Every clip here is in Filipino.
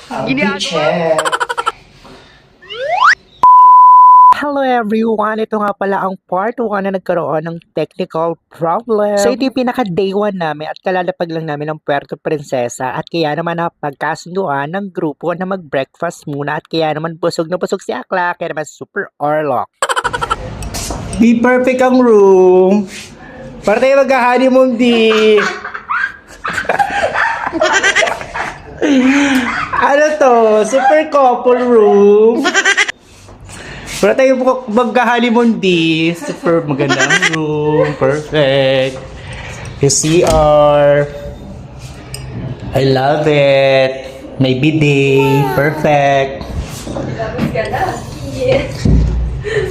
Check. Hello everyone! Ito nga pala ang part 1 na nagkaroon ng technical problem. So ito yung pinaka day 1 namin at kalalapag lang namin ng Puerto Princesa at kaya naman napagkasunduan ng grupo na mag-breakfast muna at kaya naman busog na busog si Akla kaya naman super orlok. Be perfect ang room! Para tayo mag-honeymoon di! Ano to? Super couple room! Para tayo mag-honeymoon di. Super magandang room. Perfect. Yung CR. I love it. May bidet. Perfect. Tapos ka na. Yes.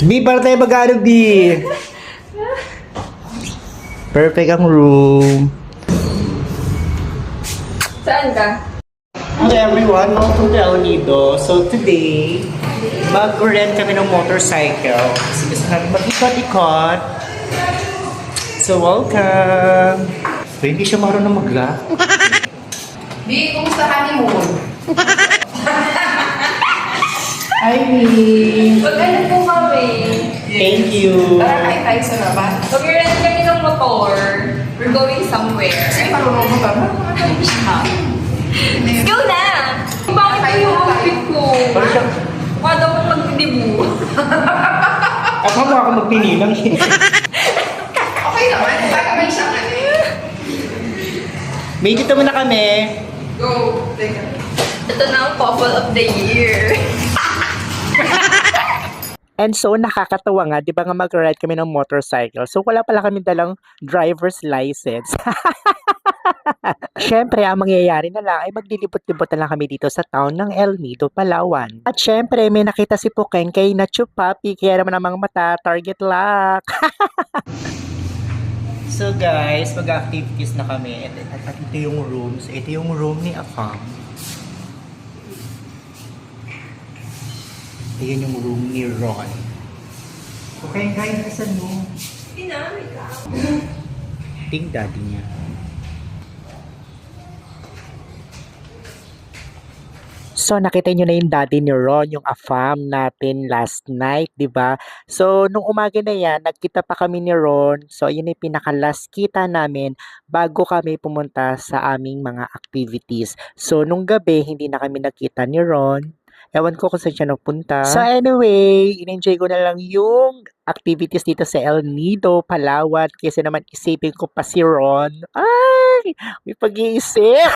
Bi, para tayo mag-ano di. Perfect ang room. Saan ka? Hello everyone, welcome to El Nido. So today, mag-rent kami ng motorcycle. Kasi gusto namin mag-ikot-ikot. So welcome! So hindi siya marunong mag-rap. Bi, kumusta honeymoon? Hi, Min! Mag-ano po kami? Thank you! Tara, kain tayo sa labas. Mag-rent kami ng motor. We're going somewhere. Sige, marunong mo ba? Let's go na! Bakit kayo yung outfit ko? Parang siya, Mukha daw kong magdibu. ako mo ako magpinilang. Okay naman. Baka may siyang ano eh. May dito muna kami. Go. Teka. Ito na ang couple of the year. And so, nakakatawa nga, di ba nga mag-ride kami ng motorcycle. So, wala pala kami dalang driver's license. Siyempre, ang mangyayari na lang ay maglilibot-libot na lang kami dito sa town ng El Nido, Palawan. At siyempre, may nakita si Pukeng kay Nacho Papi, kaya naman ang mga mata, target lock. So guys, mag-activities na kami. At ito yung rooms. Ito yung room ni Afam. Ayan yung room ni Ron. Okay, guys, nasan mo? Pinami ka. Ting daddy niya. So, nakita nyo na yung daddy ni Ron, yung Afam natin last night, di ba? So, nung umaga na yan, nagkita pa kami ni Ron. So, yun yung pinaka-last kita namin bago kami pumunta sa aming mga activities. So, nung gabi, hindi na kami nakita ni Ron. Ewan ko kung saan siya nagpunta. So anyway, in-enjoy ko na lang yung activities dito sa El Nido, Palawan. Kasi naman isipin ko pa si Ron. Ay, may pag-iisip.